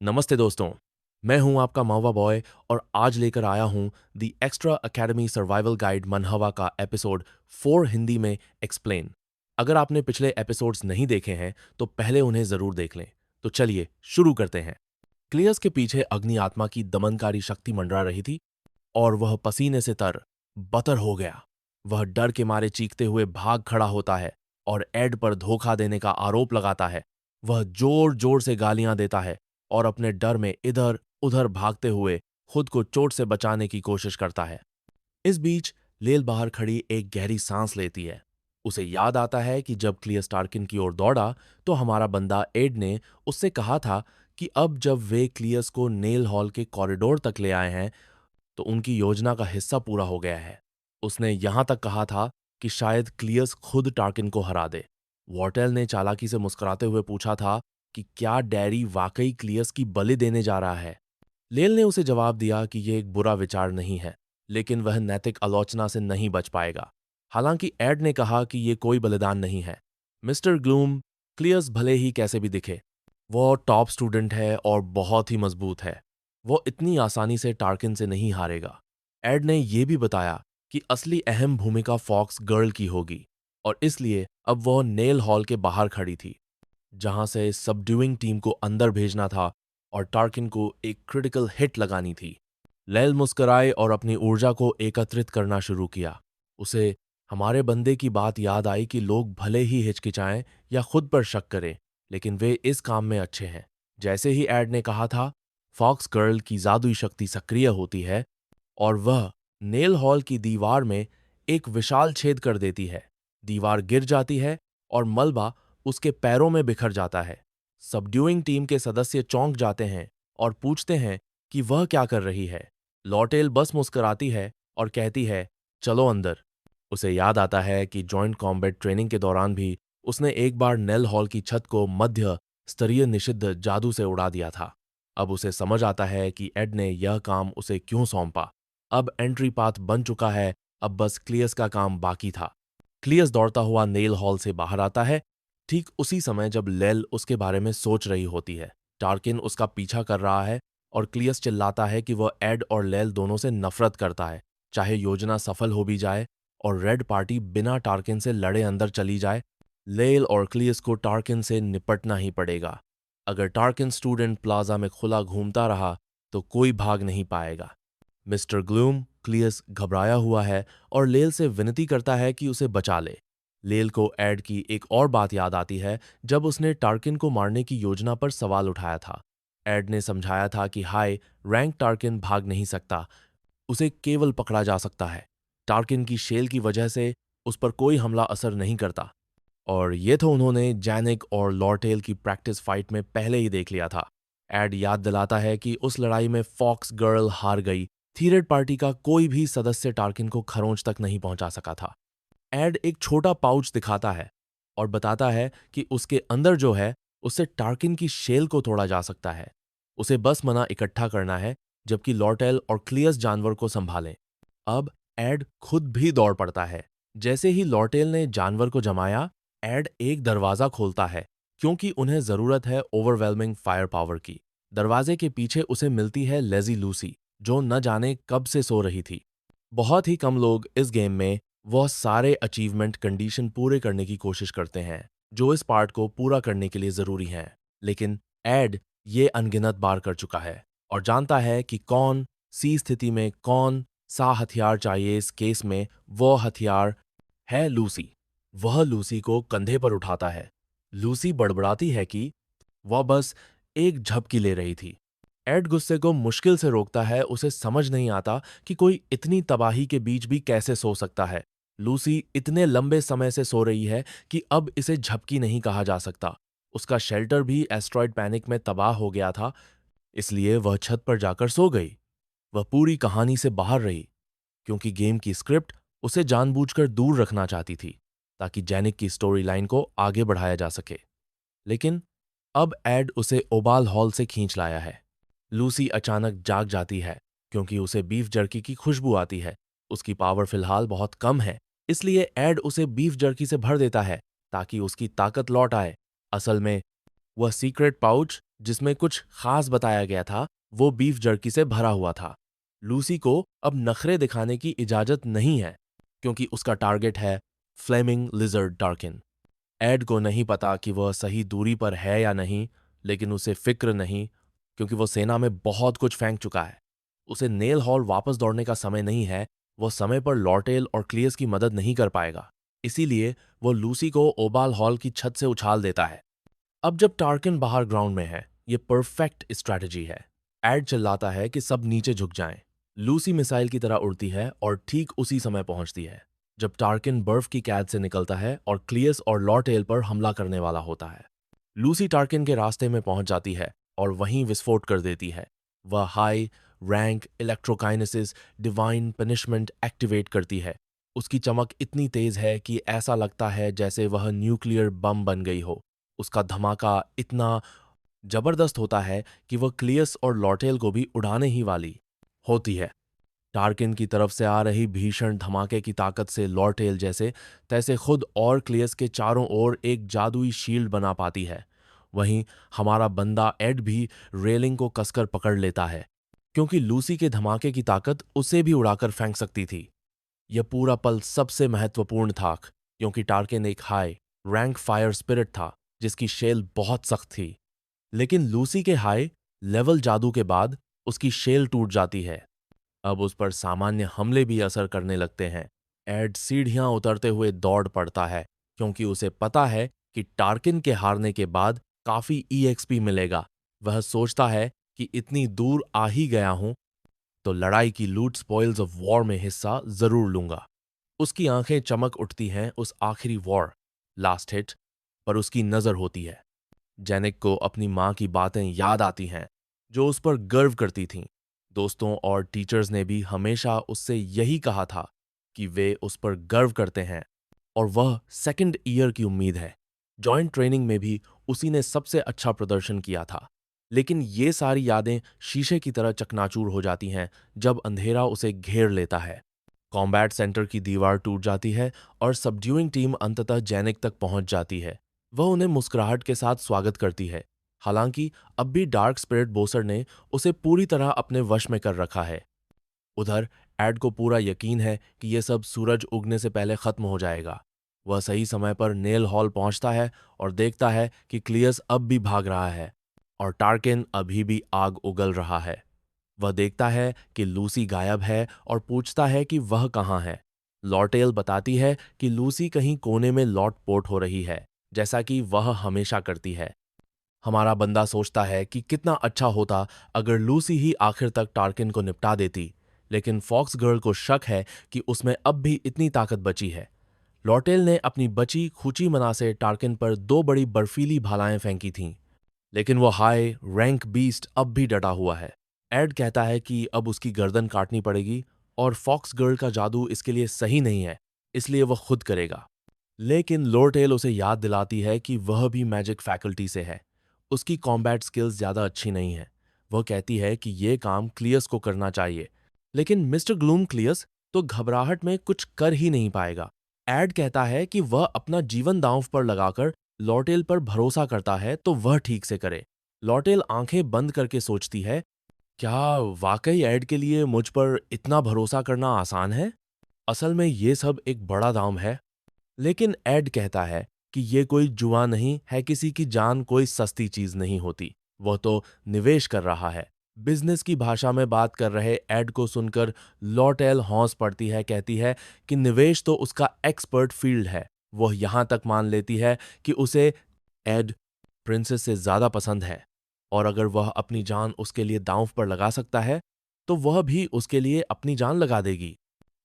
नमस्ते दोस्तों, मैं हूं आपका महुआ बॉय और आज लेकर आया हूं the extra academy survival guide manhwa का एपिसोड 4 हिंदी में एक्सप्लेन। अगर आपने पिछले एपिसोड्स नहीं देखे हैं तो पहले उन्हें जरूर देख लें। तो चलिए शुरू करते हैं। क्लियस के पीछे अग्नि आत्मा की दमनकारी शक्ति मंडरा रही थी और वह पसीने से तर बतर हो गया। वह डर के मारे चीखते हुए भाग खड़ा होता है और एड पर धोखा देने का आरोप लगाता है। वह जोर जोर से गालियां देता है और अपने डर में इधर उधर भागते हुए खुद को चोट से बचाने की कोशिश करता है। इस बीच लेल बाहर खड़ी एक गहरी सांस लेती है। उसे याद आता है कि जब क्लियस टार्किन की ओर दौड़ा तो हमारा बंदा एड ने उससे कहा था कि अब जब वे क्लियस को नेल हॉल के कॉरिडोर तक ले आए हैं तो उनकी योजना का हिस्सा पूरा हो गया है। उसने यहां तक कहा था कि शायद क्लियस खुद टार्किन को हरा दे। वॉर्टेल ने चालाकी से मुस्कुराते हुए पूछा था कि क्या डैरी वाकई क्लियस की बलि देने जा रहा है। लेल ने उसे जवाब दिया कि यह एक बुरा विचार नहीं है, लेकिन वह नैतिक आलोचना से नहीं बच पाएगा। हालांकि एड ने कहा कि यह कोई बलिदान नहीं है। मिस्टर ग्लूम, क्लियस भले ही कैसे भी दिखे, वो टॉप स्टूडेंट है और बहुत ही मजबूत है। वो इतनी आसानी से टार्किन से नहीं हारेगा। एड ने यह भी बताया कि असली अहम भूमिका फॉक्स गर्ल की होगी और इसलिए अब वह नेल हॉल के बाहर खड़ी थी, जहां से सबड्यूइंग टीम को अंदर भेजना था और टार्किन को एक क्रिटिकल हिट लगानी थी। लैल मुस्कुराए और अपनी ऊर्जा को एकत्रित करना शुरू किया। उसे हमारे बंदे की बात याद आई कि लोग भले ही हिचकिचाएं या खुद पर शक करें, लेकिन वे इस काम में अच्छे हैं। जैसे ही एड ने कहा था, फॉक्स गर्ल की जादुई शक्ति सक्रिय होती है और वह नेल हॉल की दीवार में एक विशाल छेद कर देती है। दीवार गिर जाती है और मलबा उसके पैरों में बिखर जाता है। सबड्यूइंग टीम के सदस्य चौंक जाते हैं और पूछते हैं कि वह क्या कर रही है। लॉटेल बस मुस्कुराती है और कहती है, चलो अंदर। उसे याद आता है कि जॉइंट कॉम्बैट ट्रेनिंग के दौरान भी उसने एक बार नेल हॉल की छत को मध्य स्तरीय निषिद्ध जादू से उड़ा दिया था। अब उसे समझ आता है कि एड ने यह काम उसे क्यों सौंपा। अब एंट्री पाथ बन चुका है, अब बस क्लियस का काम बाकी था। क्लियस दौड़ता हुआ नेल हॉल से बाहर आता है, ठीक उसी समय जब लेल उसके बारे में सोच रही होती है। टार्किन उसका पीछा कर रहा है और क्लियस चिल्लाता है कि वह एड और लेल दोनों से नफरत करता है। चाहे योजना सफल हो भी जाए और रेड पार्टी बिना टार्किन से लड़े अंदर चली जाए, लेल और क्लियस को टार्किन से निपटना ही पड़ेगा। अगर टार्किन स्टूडेंट प्लाजा में खुला घूमता रहा तो कोई भाग नहीं पाएगा। मिस्टर ग्लूम, क्लियस घबराया हुआ है और लेल से विनती करता है कि उसे बचा ले। लेल को एड की एक और बात याद आती है जब उसने टार्किन को मारने की योजना पर सवाल उठाया था। एड ने समझाया था कि हाई रैंक टार्किन भाग नहीं सकता, उसे केवल पकड़ा जा सकता है। टार्किन की शेल की वजह से उस पर कोई हमला असर नहीं करता। और ये तो उन्होंने जैनिक और लॉर्टेल की प्रैक्टिस फाइट में पहले ही देख लिया था। एड याद दिलाता है कि उस लड़ाई में फॉक्स गर्ल हार गई। थीरेड पार्टी का कोई भी सदस्य टार्किन को खरोंच तक नहीं पहुंचा सका था। एड एक छोटा पाउच दिखाता है और बताता है कि उसके अंदर जो है उससे टार्किन की शेल को तोड़ा जा सकता है। उसे बस मना इकट्ठा करना है, जबकि लॉर्टेल और क्लियस जानवर को संभालें। अब एड खुद भी दौड़ पड़ता है। जैसे ही लॉर्टेल ने जानवर को जमाया, एड एक दरवाजा खोलता है क्योंकि उन्हें जरूरत है ओवरवेलमिंग फायर पावर की। दरवाजे के पीछे उसे मिलती है लेजी लूसी, जो न जाने कब से सो रही थी। बहुत ही कम लोग इस गेम में वह सारे अचीवमेंट कंडीशन पूरे करने की कोशिश करते हैं जो इस पार्ट को पूरा करने के लिए जरूरी हैं, लेकिन एड ये अनगिनत बार कर चुका है और जानता है कि कौन सी स्थिति में कौन सा हथियार चाहिए। इस केस में वो हथियार है लूसी। वह लूसी को कंधे पर उठाता है। लूसी बड़बड़ाती है कि वह बस एक झपकी ले रही थी। एड गुस्से को मुश्किल से रोकता है। उसे समझ नहीं आता कि कोई इतनी तबाही के बीच भी कैसे सो सकता है। लूसी इतने लंबे समय से सो रही है कि अब इसे झपकी नहीं कहा जा सकता। उसका शेल्टर भी एस्ट्रॉयड पैनिक में तबाह हो गया था, इसलिए वह छत पर जाकर सो गई। वह पूरी कहानी से बाहर रही क्योंकि गेम की स्क्रिप्ट उसे जानबूझकर दूर रखना चाहती थी ताकि जैनिक की स्टोरी लाइन को आगे बढ़ाया जा सके। लेकिन अब एड उसे ओबाल हॉल से खींच लाया है। लूसी अचानक जाग जाती है क्योंकि उसे बीफ जर्की की खुशबू आती है। उसकी पावर फिलहाल बहुत कम है, इसलिए एड उसे बीफ जर्की से भर देता है ताकि उसकी ताकत लौट आए। असल में वह सीक्रेट पाउच जिसमें कुछ खास बताया गया था वो बीफ जर्की से भरा हुआ था। लूसी को अब नखरे दिखाने की इजाजत नहीं है क्योंकि उसका टारगेट है फ्लेमिंग लिजर्ड टार्किन। एड को नहीं पता कि वह सही दूरी पर है या नहीं, लेकिन उसे फिक्र नहीं क्योंकि वो सेना में बहुत कुछ फेंक चुका है। उसे नेल हॉल वापस दौड़ने का समय नहीं है। वो समय पर लॉर्टेल और क्लियस की मदद नहीं कर पाएगा। इसीलिए वो लूसी को ओबाल हॉल की छत से उछाल देता है। अब जब टार्किन बाहर ग्राउंड में है, ये परफेक्ट स्ट्रैटेजी है। एड चिल्लाता है कि सब नीचे झुक जाएं। लूसी मिसाइल की तरह उड़ती है और ठीक उसी समय पहुंचती है जब टार्किन बर्फ की कैद से निकलता है और क्लियस और लॉर्टेल पर हमला करने वाला होता है। लूसी टार्किन के रास्ते में पहुंच जाती है और वहीं विस्फोट कर देती है। वह high rank electrokinesis divine punishment activate करती है। उसकी चमक इतनी तेज है कि ऐसा लगता है जैसे वह न्यूक्लियर बम बन गई हो। उसका धमाका इतना जबरदस्त होता है कि वह क्लियस और लॉर्टेल को भी उड़ाने ही वाली होती है। टार्किन की तरफ से आ रही भीषण धमाके की ताकत से लॉर्टेल जैसे तैसे खुद और क्लियस के चारों ओर एक जादुई शील्ड बना पाती है। वहीं हमारा बंदा एड भी रेलिंग को कसकर पकड़ लेता है क्योंकि लूसी के धमाके की ताकत उसे भी उड़ाकर फेंक सकती थी। यह पूरा पल सबसे महत्वपूर्ण था क्योंकि टार्किन एक हाई रैंक फायर स्पिरिट था जिसकी शेल बहुत सख्त थी। लेकिन लूसी के हाई लेवल जादू के बाद उसकी शेल टूट जाती है। अब उस पर सामान्य हमले भी असर करने लगते हैं। एड सीढ़ियां उतरते हुए दौड़ पड़ता है क्योंकि उसे पता है कि टार्किन के हारने के बाद काफी ईएक्सपी मिलेगा। वह सोचता है कि इतनी दूर आ ही गया हूं तो लड़ाई की लूट स्पॉइल्स ऑफ वॉर में हिस्सा जरूर लूंगा। उसकी आंखें चमक उठती हैं उस आखिरी वॉर लास्ट हिट पर उसकी नजर होती है। जेनिक को अपनी माँ की बातें याद आती हैं जो उस पर गर्व करती थीं। दोस्तों और टीचर्स ने भी हमेशा उससे यही कहा था कि वे उस पर गर्व करते हैं और वह सेकंड ईयर की उम्मीद है। जॉइंट ट्रेनिंग में भी उसी ने सबसे अच्छा प्रदर्शन किया था। लेकिन ये सारी यादें शीशे की तरह चकनाचूर हो जाती हैं जब अंधेरा उसे घेर लेता है। कॉम्बैट सेंटर की दीवार टूट जाती है और सबड्यूइंग टीम अंततः जेनिक तक पहुंच जाती है। वह उन्हें मुस्कुराहट के साथ स्वागत करती है। हालांकि अब भी डार्क स्पिरिट बोसर ने उसे पूरी तरह अपने वश में कर रखा है। उधर एड को पूरा यकीन है कि यह सब सूरज उगने से पहले खत्म हो जाएगा। वह सही समय पर नेल हॉल पहुंचता है और देखता है कि क्लियस अब भी भाग रहा है और टार्किन अभी भी आग उगल रहा है। वह देखता है कि लूसी गायब है और पूछता है कि वह कहाँ है। लॉर्टेल बताती है कि लूसी कहीं कोने में लॉट पोर्ट हो रही है, जैसा कि वह हमेशा करती है। हमारा बंदा सोचता है कि कितना अच्छा होता अगर लूसी ही आखिर तक टार्किन को निपटा देती, लेकिन फॉक्स गर्ल को शक है कि उसमें अब भी इतनी ताकत बची है। लॉर्टेल ने अपनी बची खूची मना से टार्किन पर 2 बड़ी बर्फीली भालाएं फेंकी थीं, लेकिन वो हाई रैंक बीस्ट अब भी डटा हुआ है। एड कहता है कि अब उसकी गर्दन काटनी पड़ेगी और फॉक्स गर्ल का जादू इसके लिए सही नहीं है, इसलिए वह खुद करेगा। लेकिन लोरटेल उसे याद दिलाती है कि वह भी मैजिक फैकल्टी से है। उसकी कॉम्बैट स्किल्स ज़्यादा अच्छी नहीं है। वह कहती है कि यह काम क्लियस को करना चाहिए, लेकिन मिस्टर ग्लूम क्लियस तो घबराहट में कुछ कर ही नहीं पाएगा। एड कहता है कि वह अपना जीवन दांव पर लगाकर लॉर्टेल पर भरोसा करता है तो वह ठीक से करे। लॉर्टेल आंखें बंद करके सोचती है, क्या वाकई एड के लिए मुझ पर इतना भरोसा करना आसान है? असल में ये सब एक बड़ा दांव है। लेकिन एड कहता है कि ये कोई जुआ नहीं है, किसी की जान कोई सस्ती चीज नहीं होती। वह तो निवेश कर रहा है। बिजनेस की भाषा में बात कर रहे एड को सुनकर लॉटेल हौंस पड़ती है, कहती है कि निवेश तो उसका एक्सपर्ट फील्ड है। वह यहां तक मान लेती है कि उसे एड प्रिंसेस से ज्यादा पसंद है और अगर वह अपनी जान उसके लिए दांव पर लगा सकता है तो वह भी उसके लिए अपनी जान लगा देगी।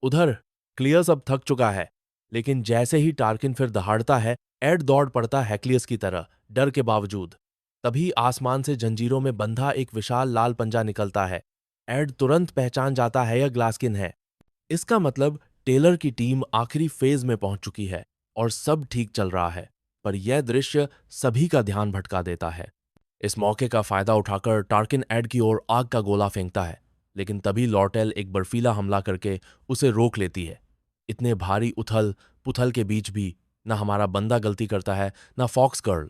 उधर क्लियस अब थक चुका है, लेकिन जैसे ही टार्किन फिर दहाड़ता है, एड दौड़ पड़ता है क्लियस की तरह, डर के बावजूद। तभी आसमान से जंजीरों में बंधा एक विशाल लाल पंजा निकलता है। एड तुरंत पहचान जाता है यह ग्लास्किन है। इसका मतलब टेलर की टीम आखिरी फेज में पहुंच चुकी है और सब ठीक चल रहा है। पर यह दृश्य सभी का ध्यान भटका देता है। इस मौके का फायदा उठाकर टार्किन एड की ओर आग का गोला फेंकता है, लेकिन तभी लॉर्टेल एक बर्फीला हमला करके उसे रोक लेती है। इतने भारी उथल पुथल के बीच भी न हमारा बंदा गलती करता है न फॉक्स गर्ल।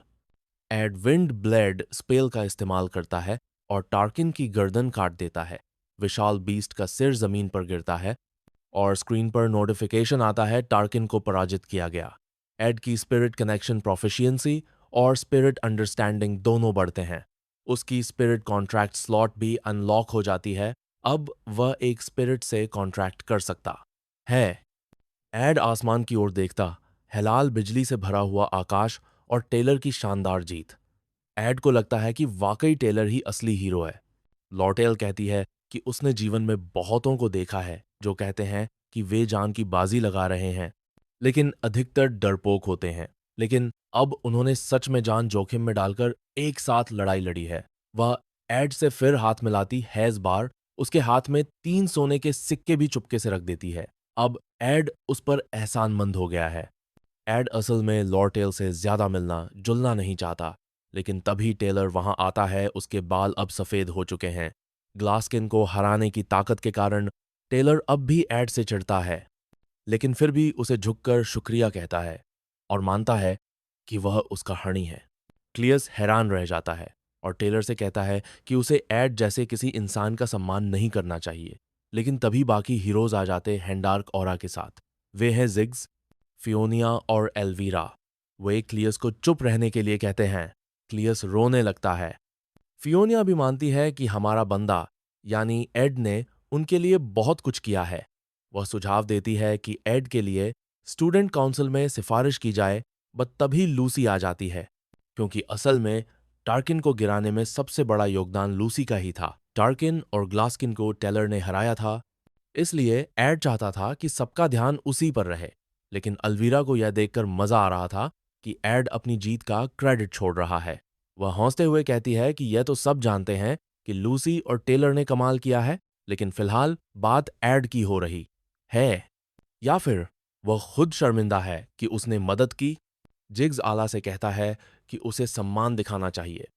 एड विंड ब्लेड स्पेल का इस्तेमाल करता है और टार्किन की गर्दन काट देता है। विशाल बीस्ट का सिर जमीन पर गिरता है और स्क्रीन पर नोटिफिकेशन आता है टार्किन को पराजित किया गया। एड की स्पिरिट कनेक्शन प्रोफिशिएंसी और स्पिरिट अंडरस्टैंडिंग दोनों बढ़ते हैं। उसकी स्पिरिट कॉन्ट्रैक्ट स्लॉट भी अनलॉक हो जाती है। अब वह एक स्पिरिट से कॉन्ट्रैक्ट कर सकता है। एड आसमान की ओर देखता, हेलाल बिजली से भरा हुआ आकाश और टेलर की शानदार जीत। एड को लगता है कि वाकई टेलर ही असली हीरो है। लॉटेल कहती है कि उसने जीवन में बहुतों को देखा है जो कहते हैं कि वे जान की बाजी लगा रहे हैं, लेकिन अधिकतर डरपोक होते हैं। लेकिन अब उन्होंने सच में जान जोखिम में डालकर एक साथ लड़ाई लड़ी है। वह एड से फिर हाथ मिलाती है। इस बार उसके हाथ में 3 सोने के सिक्के भी चुपके से रख देती है। अब एड उस पर एहसानमंद हो गया है। एड असल में लॉर्टेल से ज्यादा मिलना जुलना नहीं चाहता, लेकिन तभी टेलर वहां आता है। उसके बाल अब सफेद हो चुके हैं। ग्लासकिन को हराने की ताकत के कारण टेलर अब भी एड से चिढ़ता है, लेकिन फिर भी उसे झुककर शुक्रिया कहता है और मानता है कि वह उसका हणी है। क्लियस हैरान रह जाता है और टेलर से कहता है कि उसे एड जैसे किसी इंसान का सम्मान नहीं करना चाहिए। लेकिन तभी बाकी हीरोज आ जाते हैं डार्क ऑरा के साथ। वे हैं जिग्स, फियोनिया और एल्वीरा। वे क्लियस को चुप रहने के लिए कहते हैं। क्लियस रोने लगता है। फियोनिया भी मानती है कि हमारा बंदा यानी एड ने उनके लिए बहुत कुछ किया है। वह सुझाव देती है कि एड के लिए स्टूडेंट काउंसिल में सिफारिश की जाए, बट तभी लूसी आ जाती है, क्योंकि असल में टार्किन को गिराने में सबसे बड़ा योगदान लूसी का ही था। टार्किन और ग्लासकिन को टेलर ने हराया था, इसलिए एड चाहता था कि सबका ध्यान उसी पर रहे। लेकिन अल्वीरा को यह देखकर मजा आ रहा था कि एड अपनी जीत का क्रेडिट छोड़ रहा है। वह हंसते हुए कहती है कि यह तो सब जानते हैं कि लूसी और टेलर ने कमाल किया है, लेकिन फिलहाल बात एड की हो रही है। या फिर वह खुद शर्मिंदा है कि उसने मदद की। जिग्स आला से कहता है कि उसे सम्मान दिखाना चाहिए,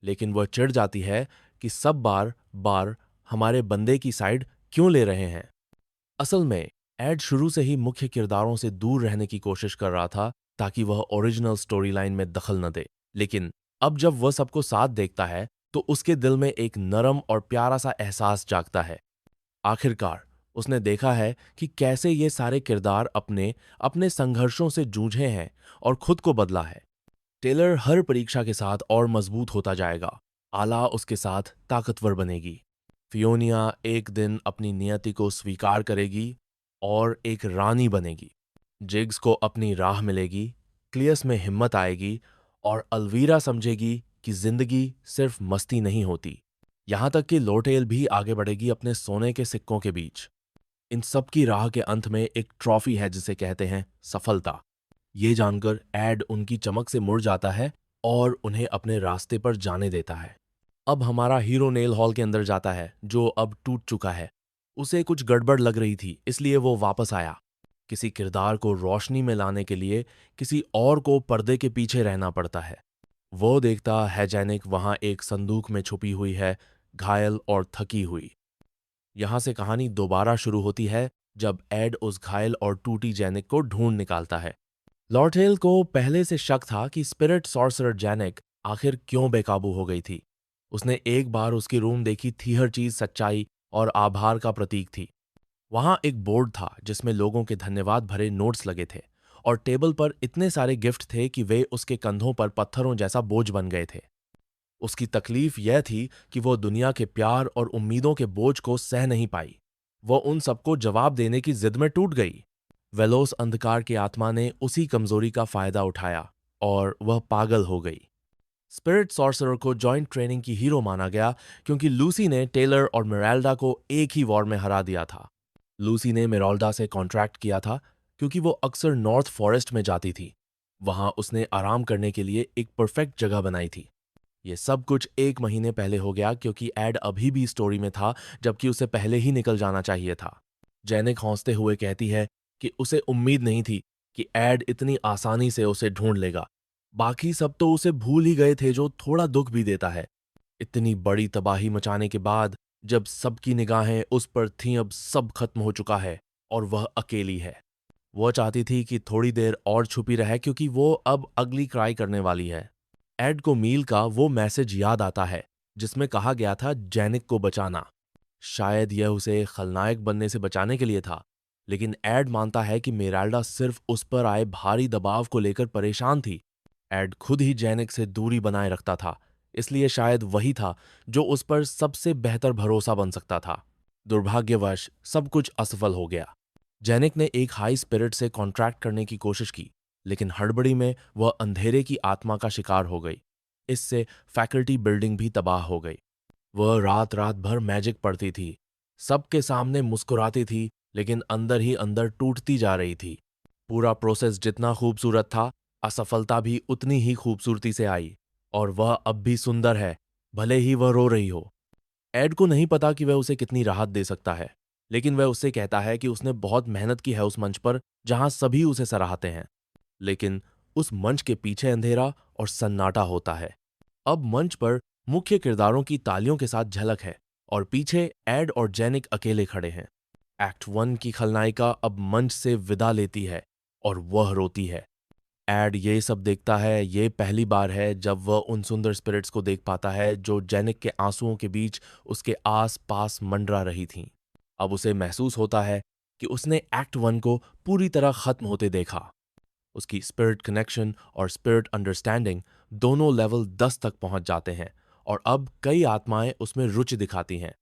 लेकिन वह चिढ़ जाती है कि सब बार बार हमारे बंदे की साइड क्यों ले रहे हैं। असल में एड शुरू से ही मुख्य किरदारों से दूर रहने की कोशिश कर रहा था ताकि वह ओरिजिनल स्टोरी लाइन में दखल न दे। लेकिन अब जब वह सबको साथ देखता है तो उसके दिल में एक नरम और प्यारा सा एहसास जागता है। आखिरकार उसने देखा है कि कैसे ये सारे किरदार अपने अपने संघर्षों से जूझे हैं और खुद को बदला है। टेलर हर परीक्षा के साथ और मजबूत होता जाएगा। आला उसके साथ ताकतवर बनेगी। फियोनिया एक दिन अपनी नियति को स्वीकार करेगी और एक रानी बनेगी। जिग्स को अपनी राह मिलेगी। क्लियस में हिम्मत आएगी और अल्वीरा समझेगी कि जिंदगी सिर्फ मस्ती नहीं होती। यहां तक कि लोटेल भी आगे बढ़ेगी अपने सोने के सिक्कों के बीच। इन सब की राह के अंत में एक ट्रॉफी है जिसे कहते हैं सफलता। ये जानकर एड उनकी चमक से मुड़ जाता है और उन्हें अपने रास्ते पर जाने देता है। अब हमारा हीरो नेल हॉल के अंदर जाता है, जो अब टूट चुका है। उसे कुछ गड़बड़ लग रही थी, इसलिए वो वापस आया। किसी किरदार को रोशनी में लाने के लिए किसी और को पर्दे के पीछे रहना पड़ता है। वो देखता है जैनिक वहां एक संदूक में छुपी हुई है, घायल और थकी हुई। यहां से कहानी दोबारा शुरू होती है जब एड उस घायल और टूटी जैनिक को ढूंढ निकालता है। लॉर्थेल को पहले से शक था कि स्पिरिट सॉर्सरर जैनिक आखिर क्यों बेकाबू हो गई थी। उसने एक बार उसकी रूम देखी थी, हर चीज सच्चाई और आभार का प्रतीक थी। वहां एक बोर्ड था जिसमें लोगों के धन्यवाद भरे नोट्स लगे थे और टेबल पर इतने सारे गिफ्ट थे कि वे उसके कंधों पर पत्थरों जैसा बोझ बन गए थे। उसकी तकलीफ यह थी कि वो दुनिया के प्यार और उम्मीदों के बोझ को सह नहीं पाई। वो उन सबको जवाब देने की जिद में टूट गई। वेलोस अंधकार की आत्मा ने उसी कमजोरी का फायदा उठाया और वह पागल हो गई। स्पिरिट सॉर्सरर को जॉइंट ट्रेनिंग की हीरो माना गया क्योंकि लूसी ने टेलर और मिराल्डा को एक ही वॉर में हरा दिया था। लूसी ने मिराल्डा से कॉन्ट्रैक्ट किया था क्योंकि वो अक्सर नॉर्थ फॉरेस्ट में जाती थी। वहां उसने आराम करने के लिए एक परफेक्ट जगह बनाई थी। ये सब कुछ 1 महीने पहले हो गया क्योंकि एड अभी भी स्टोरी में था, जबकि उसे पहले ही निकल जाना चाहिए था। जैनिक हौंसते हुए कहती है कि उसे उम्मीद नहीं थी कि एड इतनी आसानी से उसे ढूंढ लेगा। बाकी सब तो उसे भूल ही गए थे, जो थोड़ा दुख भी देता है। इतनी बड़ी तबाही मचाने के बाद जब सबकी निगाहें उस पर थीं, अब सब खत्म हो चुका है और वह अकेली है। वह चाहती थी कि थोड़ी देर और छुपी रहे क्योंकि वो अब अगली क्राई करने वाली है। एड को मील का वो मैसेज याद आता है जिसमें कहा गया था जेनिक को बचाना। शायद यह उसे खलनायक बनने से बचाने के लिए था, लेकिन एड मानता है कि मेराल्डा सिर्फ उस पर आए भारी दबाव को लेकर परेशान थी। एड खुद ही जेनिक से दूरी बनाए रखता था, इसलिए शायद वही था जो उस पर सबसे बेहतर भरोसा बन सकता था। दुर्भाग्यवश सब कुछ असफल हो गया। जेनिक ने एक हाई स्पिरिट से कॉन्ट्रैक्ट करने की कोशिश की, लेकिन हड़बड़ी में वह अंधेरे की आत्मा का शिकार हो गई। इससे फैकल्टी बिल्डिंग भी तबाह हो गई। वह रात रात भर मैजिक पढ़ती थी, सबके सामने मुस्कुराती थी, लेकिन अंदर ही अंदर टूटती जा रही थी। पूरा प्रोसेस जितना खूबसूरत था, असफलता भी उतनी ही खूबसूरती से आई, और वह अब भी सुंदर है, भले ही वह रो रही हो। एड को नहीं पता कि वह उसे कितनी राहत दे सकता है, लेकिन वह उससे कहता है कि उसने बहुत मेहनत की है उस मंच पर जहां सभी उसे सराहते हैं। लेकिन उस मंच के पीछे अंधेरा और सन्नाटा होता है। अब मंच पर मुख्य किरदारों की तालियों के साथ झलक है और पीछे एड और जेनिक अकेले खड़े हैं। एक्ट 1 की खलनायिका अब मंच से विदा लेती है और वह रोती है। एड ये सब देखता है, ये पहली बार है जब वह उन सुंदर स्पिरिट्स को देख पाता है जो जेनिक के आंसुओं के बीच उसके आस पास मंडरा रही थीं। अब उसे महसूस होता है कि उसने एक्ट 1 को पूरी तरह खत्म होते देखा। उसकी स्पिरिट कनेक्शन और स्पिरिट अंडरस्टैंडिंग दोनों लेवल 10 तक पहुंच जाते हैं और अब कई आत्माएं उसमें रुचि दिखाती हैं।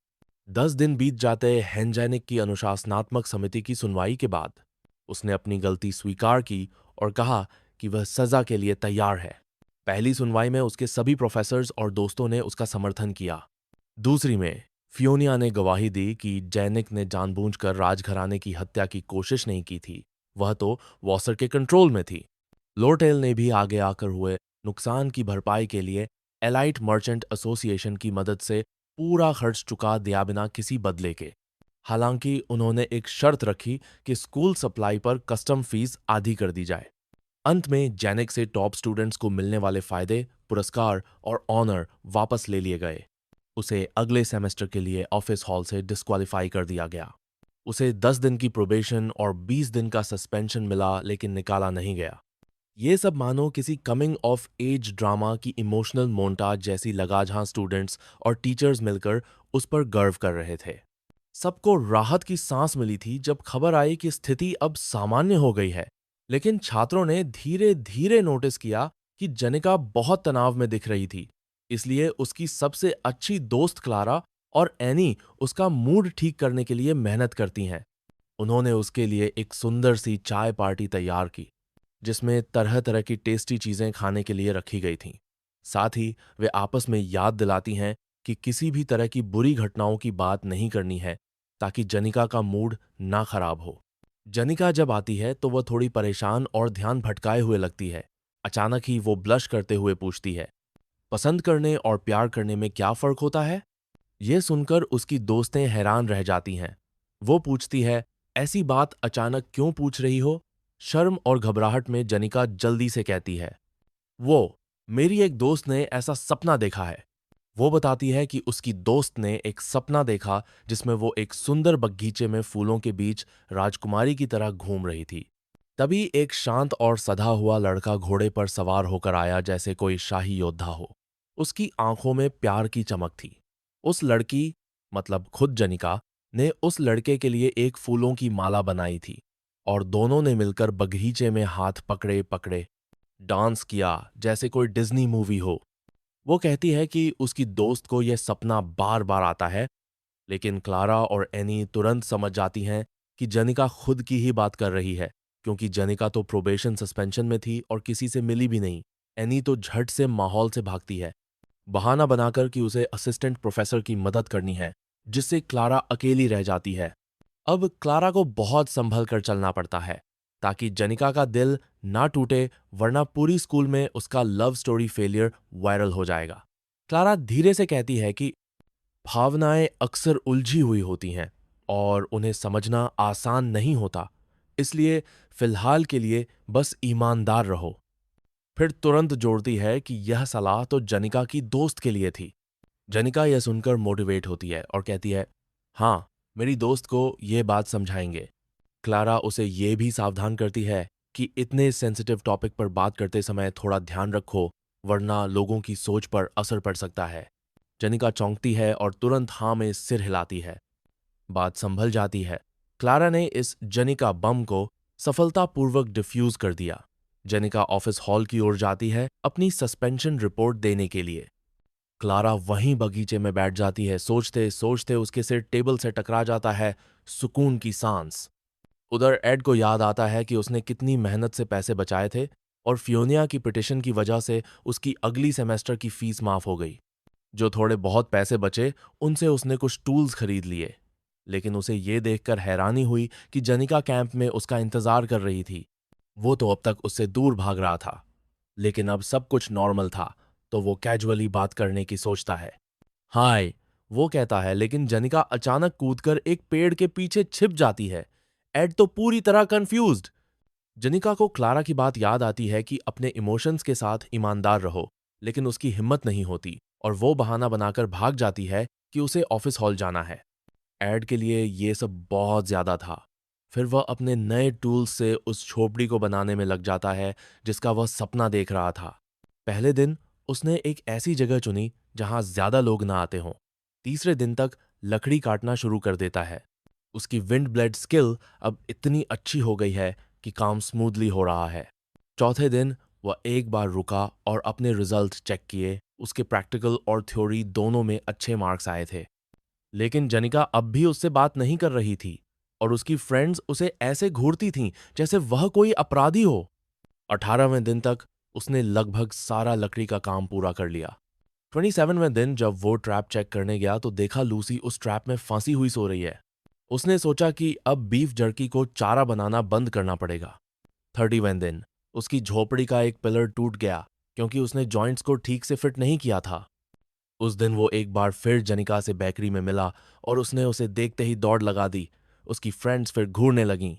10 दिन बीत जाते हेंजेनिक की अनुशासनात्मक समिति की सुनवाई के बाद उसने अपनी गलती स्वीकार की और कहा कि वह सजा के लिए तैयार है। पहली सुनवाई में उसके सभी प्रोफेसर्स और दोस्तों ने उसका समर्थन किया। दूसरी में फियोनिया ने गवाही दी कि जेनिक ने जानबूझकर राजघराने की हत्या की कोशिश नहीं की थी, वह तो वॉसर के कंट्रोल में थी। लोरटेल ने भी आगे आकर हुए नुकसान की भरपाई के लिए एलाइट मर्चेंट एसोसिएशन की मदद से पूरा खर्च चुका दिया बिना किसी बदले के। हालांकि उन्होंने एक शर्त रखी कि स्कूल सप्लाई पर कस्टम फीस आधी कर दी जाए। अंत में जेनिक से टॉप स्टूडेंट्स को मिलने वाले फायदे, पुरस्कार और ऑनर वापस ले लिए गए। उसे अगले सेमेस्टर के लिए ऑफिस हॉल से डिस्क्वालीफाई कर दिया गया। उसे 10 दिन की प्रोबेशन और 20 दिन का सस्पेंशन मिला, लेकिन निकाला नहीं गया। ये सब मानो किसी कमिंग ऑफ एज ड्रामा की इमोशनल मोन्टाज जैसी लगा, जहां स्टूडेंट्स और टीचर्स मिलकर उस पर गर्व कर रहे थे। सबको राहत की सांस मिली थी जब खबर आई कि स्थिति अब सामान्य हो गई है, लेकिन छात्रों ने धीरे धीरे नोटिस किया कि जनिका बहुत तनाव में दिख रही थी। इसलिए उसकी सबसे अच्छी दोस्त क्लारा और एनी उसका मूड ठीक करने के लिए मेहनत करती हैं। उन्होंने उसके लिए एक सुंदर सी चाय पार्टी तैयार की, जिसमें तरह तरह की टेस्टी चीजें खाने के लिए रखी गई थीं। साथ ही वे आपस में याद दिलाती हैं कि किसी भी तरह की बुरी घटनाओं की बात नहीं करनी है, ताकि जनिका का मूड ना खराब हो। जनिका जब आती है तो वह थोड़ी परेशान और ध्यान भटकाए हुए लगती है। अचानक ही वो ब्लश करते हुए पूछती है, पसंद करने और प्यार करने में क्या फर्क होता है? ये सुनकर उसकी दोस्तें हैरान रह जाती हैं। वो पूछती है, ऐसी बात अचानक क्यों पूछ रही हो? शर्म और घबराहट में जनिका जल्दी से कहती है, वो मेरी एक दोस्त ने ऐसा सपना देखा है। वो बताती है कि उसकी दोस्त ने एक सपना देखा जिसमें वो एक सुंदर बगीचे में फूलों के बीच राजकुमारी की तरह घूम रही थी। तभी एक शांत और सधा हुआ लड़का घोड़े पर सवार होकर आया, जैसे कोई शाही योद्धा हो। उसकी आंखों में प्यार की चमक थी। उस लड़की, मतलब खुद जनिका, ने उस लड़के के लिए एक फूलों की माला बनाई थी और दोनों ने मिलकर बगीचे में हाथ पकड़े पकड़े डांस किया, जैसे कोई डिज्नी मूवी हो। वो कहती है कि उसकी दोस्त को यह सपना बार बार आता है, लेकिन क्लारा और एनी तुरंत समझ जाती हैं कि जनिका खुद की ही बात कर रही है, क्योंकि जनिका तो प्रोबेशन सस्पेंशन में थी और किसी से मिली भी नहीं। एनी तो झट से माहौल से भागती है, बहाना बनाकर कि उसे असिस्टेंट प्रोफेसर की मदद करनी है, जिससे क्लारा अकेली रह जाती है। अब क्लारा को बहुत संभल कर चलना पड़ता है ताकि जनिका का दिल ना टूटे, वरना पूरी स्कूल में उसका लव स्टोरी फेलियर वायरल हो जाएगा। क्लारा धीरे से कहती है कि भावनाएं अक्सर उलझी हुई होती हैं और उन्हें समझना आसान नहीं होता, इसलिए फिलहाल के लिए बस ईमानदार रहो। फिर तुरंत जोड़ती है कि यह सलाह तो जनिका की दोस्त के लिए थी। जनिका यह सुनकर मोटिवेट होती है और कहती है, हाँ, मेरी दोस्त को यह बात समझाएंगे। क्लारा उसे यह भी सावधान करती है कि इतने सेंसिटिव टॉपिक पर बात करते समय थोड़ा ध्यान रखो, वरना लोगों की सोच पर असर पड़ सकता है। जनिका चौंकती है और तुरंत हाँ में सिर हिलाती है। बात संभल जाती है। क्लारा ने इस जनिका बम को सफलतापूर्वक डिफ्यूज कर दिया। जनिका ऑफिस हॉल की ओर जाती है अपनी सस्पेंशन रिपोर्ट देने के लिए। क्लारा वहीं बगीचे में बैठ जाती है। सोचते सोचते उसके सिर टेबल से टकरा जाता है। सुकून की सांस। उधर एड को याद आता है कि उसने कितनी मेहनत से पैसे बचाए थे और फियोनिया की पिटिशन की वजह से उसकी अगली सेमेस्टर की फीस माफ हो गई। जो थोड़े बहुत पैसे बचे उनसे उसने कुछ टूल्स खरीद लिए। लेकिन उसे ये देखकर हैरानी हुई कि जनिका कैंप में उसका इंतजार कर रही थी। वो तो अब तक उससे दूर भाग रहा था, लेकिन अब सब कुछ नॉर्मल था, तो वो कैजुअली बात करने की सोचता है। हाय, वो कहता है, लेकिन जनिका अचानक कूदकर एक पेड़ के पीछे छिप जाती है। एड तो पूरी तरह कंफ्यूज्ड। जनिका को क्लारा की बात याद आती है कि अपने इमोशंस के साथ ईमानदार रहो, लेकिन उसकी हिम्मत नहीं होती और वो बहाना बनाकर भाग जाती है कि उसे ऑफिस हॉल जाना है। एड के लिए ये सब बहुत ज्यादा था। फिर वह अपने नए टूल्स से उस झोपड़ी को बनाने में लग जाता है जिसका वह सपना देख रहा था। पहले दिन उसने एक ऐसी जगह चुनी जहां ज्यादा लोग ना आते हों। तीसरे दिन तक लकड़ी काटना शुरू कर देता है। उसकी विंड ब्लेड स्किल अब इतनी अच्छी हो गई है कि काम स्मूथली हो रहा है। चौथे दिन वह एक बार रुका और अपने रिजल्ट चेक किए। उसके प्रैक्टिकल और थ्योरी दोनों में अच्छे मार्क्स आए थे। लेकिन जनिका अब भी उससे बात नहीं कर रही थी और उसकी फ्रेंड्स उसे ऐसे घूरती थीं जैसे वह कोई अपराधी हो। 18वें दिन तक उसने लगभग सारा लकड़ी का काम पूरा कर लिया। 27वें दिन जब वो ट्रैप चेक करने गया तो देखा लूसी उस ट्रैप में फंसी हुई सो रही है। उसने सोचा कि अब बीफ जर्की को चारा बनाना बंद करना पड़ेगा। 30वें दिन उसकी झोपड़ी का एक पिलर टूट गया क्योंकि उसने जॉइंट्स को ठीक से फिट नहीं किया था। उस दिन वो एक बार फिर जनिका से बेकरी में मिला और उसने उसे देखते ही दौड़ लगा दी। उसकी फ्रेंड्स फिर घूरने लगीं।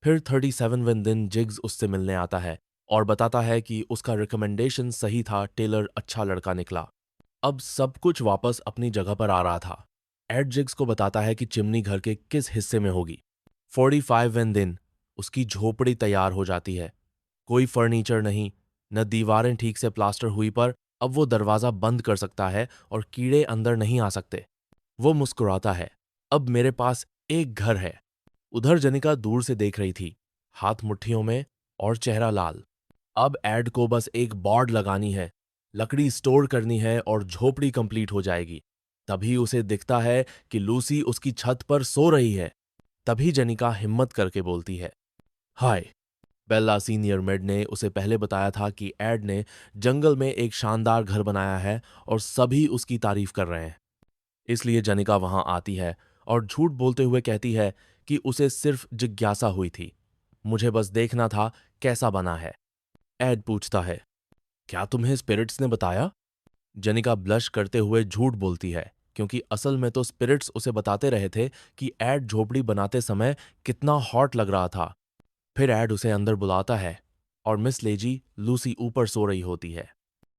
फिर 37वें दिन जिग्स उससे मिलने आता है और बताता है कि उसका रिकमेंडेशन सही था, टेलर अच्छा लड़का निकला। अब सब कुछ वापस अपनी जगह पर आ रहा था। एड जिग्स को बताता है कि चिमनी घर के किस हिस्से में होगी। 45वें दिन उसकी झोपड़ी तैयार हो जाती है। कोई फर्नीचर नहीं, न दीवारें ठीक से प्लास्टर हुई, पर अब वो दरवाजा बंद कर सकता है और कीड़े अंदर नहीं आ सकते। वो मुस्कुराता है। अब मेरे पास एक घर है। उधर जनिका दूर से देख रही थी, हाथ मुट्ठियों में और चेहरा लाल। अब एड को बस एक बोर्ड लगानी है, लकड़ी स्टोर करनी है और झोपड़ी कंप्लीट हो जाएगी। तभी उसे दिखता है कि लूसी उसकी छत पर सो रही है। तभी जनिका हिम्मत करके बोलती है, हाय। बेल्ला सीनियर मेड ने उसे पहले बताया था कि एड ने जंगल में एक शानदार घर बनाया है और सभी उसकी तारीफ कर रहे हैं। इसलिए जनिका वहां आती है और झूठ बोलते हुए कहती है कि उसे सिर्फ जिज्ञासा हुई थी, मुझे बस देखना था कैसा बना है। एड पूछता है, क्या तुम्हें स्पिरिट्स ने बताया? जनिका ब्लश करते हुए झूठ बोलती है क्योंकि असल में तो स्पिरिट्स उसे बताते रहे थे कि एड झोपड़ी बनाते समय कितना हॉट लग रहा था। फिर एड उसे अंदर बुलाता है और मिस लेजी लूसी ऊपर सो रही होती है।